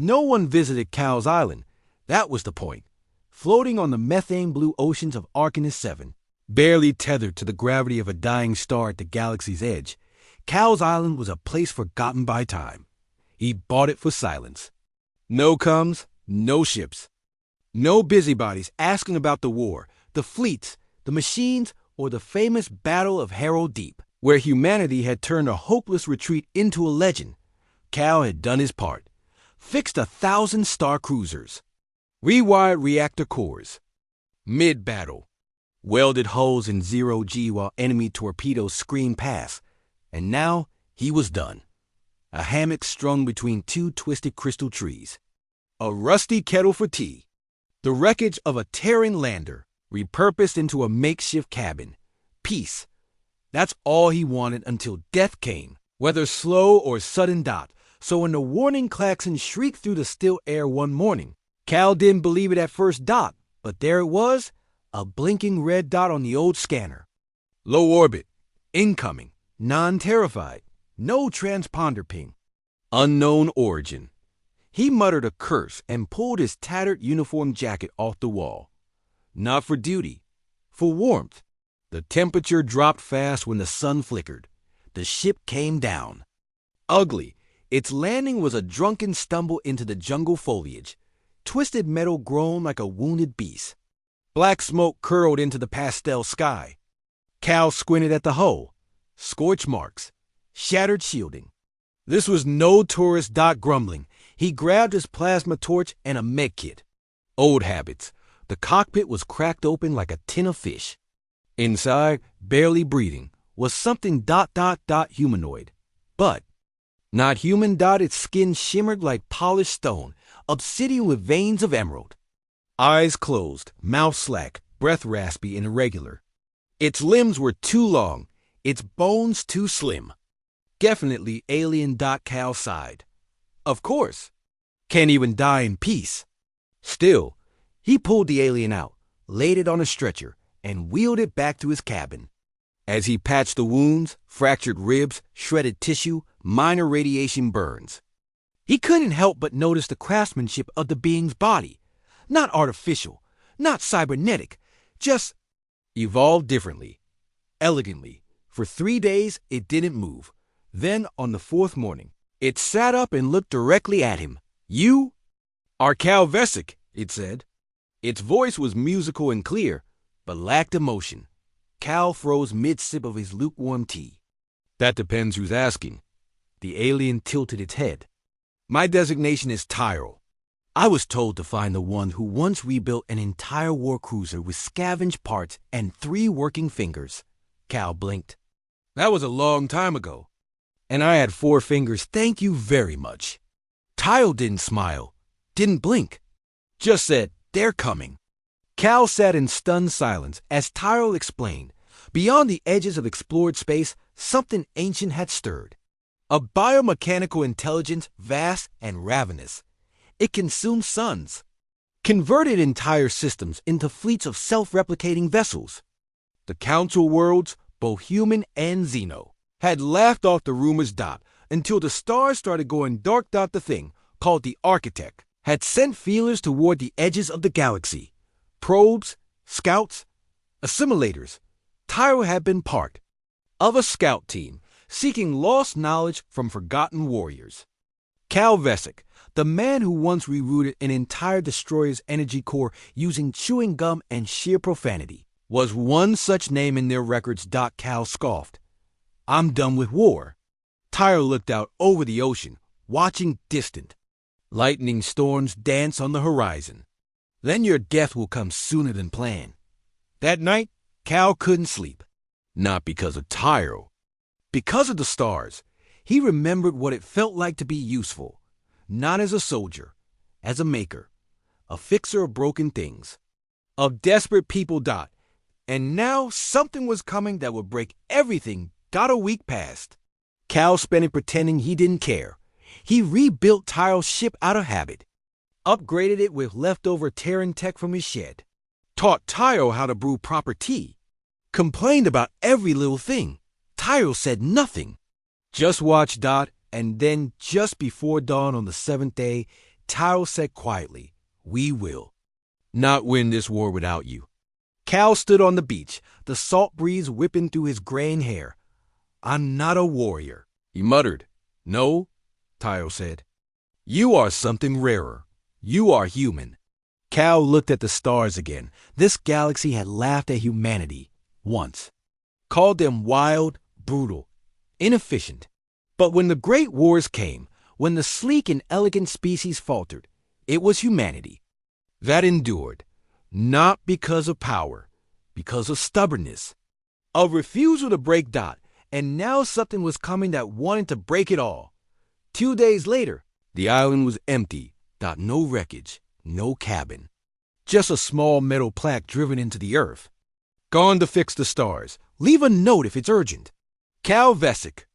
No one visited Cal's Island. That was the point. Floating on the methane-blue oceans of Arcanus 7, barely tethered to the gravity of a dying star at the galaxy's edge, Cal's Island was a place forgotten by time. He bought it for silence. No comes, no ships. No busybodies asking about the war, the fleets, the machines, or the famous Battle of Harrow Deep, where humanity had turned a hopeless retreat into a legend. Cal had done his part. Fixed 1,000 star cruisers. Rewired reactor cores. Mid-battle. Welded hulls in zero-G while enemy torpedoes screamed past. And now he was done. A hammock strung between two twisted crystal trees. A rusty kettle for tea. The wreckage of a Terran lander, repurposed into a makeshift cabin. Peace. That's all he wanted until death came, whether slow or sudden. So when the warning klaxon shrieked through the still air one morning, Cal didn't believe it at first. But there it was, a blinking red dot on the old scanner. Low orbit. Incoming. Non-terrified. No transponder ping. Unknown origin. He muttered a curse and pulled his tattered uniform jacket off the wall. Not for duty, for warmth. The temperature dropped fast when the sun flickered. The ship came down. Ugly, its landing was a drunken stumble into the jungle foliage. Twisted metal groaned like a wounded beast. Black smoke curled into the pastel sky. Cal squinted at the hull. Scorch marks. Shattered shielding. This was no tourist. Grumbling. He grabbed his plasma torch and a medkit. Old habits. The cockpit was cracked open like a tin of fish. Inside, barely breathing, was something. Humanoid. But not human. Its skin shimmered like polished stone, obsidian with veins of emerald. Eyes closed, mouth slack, breath raspy and irregular. Its limbs were too long, its bones too slim. Definitely alien. Cal sighed. Of course. Can't even die in peace. Still, he pulled the alien out, laid it on a stretcher, and wheeled it back to his cabin. As he patched the wounds, fractured ribs, shredded tissue, minor radiation burns, he couldn't help but notice the craftsmanship of the being's body. Not artificial, not cybernetic, just evolved differently, elegantly. For 3 days, it didn't move. Then, on the 4th morning, it sat up and looked directly at him. You are Cal Vesic, it said. Its voice was musical and clear, but lacked emotion. Cal froze mid-sip of his lukewarm tea. That depends who's asking. The alien tilted its head. My designation is Tyrell. I was told to find the one who once rebuilt an entire war cruiser with scavenged parts and 3 working fingers. Cal blinked. That was a long time ago. And I had 4 fingers. Thank you very much. Tyrell didn't smile, didn't blink. Just said, they're coming. Cal sat in stunned silence as Tyrell explained. Beyond the edges of explored space, something ancient had stirred. A biomechanical intelligence vast and ravenous. It consumed suns, converted entire systems into fleets of self-replicating vessels. The Council worlds, both human and Xeno, had laughed off the rumors. Until the stars started going dark. The thing, called the Architect, had sent feelers toward the edges of the galaxy. Probes, scouts, assimilators. Tyrell had been part of a scout team seeking lost knowledge from forgotten warriors. Cal Vesic, the man who once rerouted an entire destroyer's energy core using chewing gum and sheer profanity, was one such name in their records. Cal scoffed. I'm done with war. Tyrell looked out over the ocean, watching distant. Lightning storms dance on the horizon. Then your death will come sooner than planned. That night, Cal couldn't sleep. Not because of Tyrell. Because of the stars. He remembered what it felt like to be useful. Not as a soldier, as a maker. A fixer of broken things. Of desperate people. And now something was coming that would break everything. A week passed. Cal spent it pretending he didn't care. He rebuilt Tyrell's ship out of habit. Upgraded it with leftover Terran tech from his shed. Taught Tyrell how to brew proper tea. Complained about every little thing. Tyrell said nothing. Just watched. And then, just before dawn on the 7th day, Tyrell said quietly, "We will. Not win this war without you." Cal stood on the beach, the salt breeze whipping through his graying hair. "I'm not a warrior," he muttered. "No," Tyrell said. "You are something rarer. You are human." Cal looked at the stars again. This galaxy had laughed at humanity once, called them wild, brutal, inefficient. But when the great wars came, when the sleek and elegant species faltered, it was humanity that endured, not because of power, because of stubbornness, a refusal to break Dot, and now something was coming that wanted to break it all. 2 days later, the island was empty. Dot, no wreckage, no cabin, just a small metal plaque driven into the earth. "Gone to fix the stars. Leave a note if it's urgent. Cal Vesic."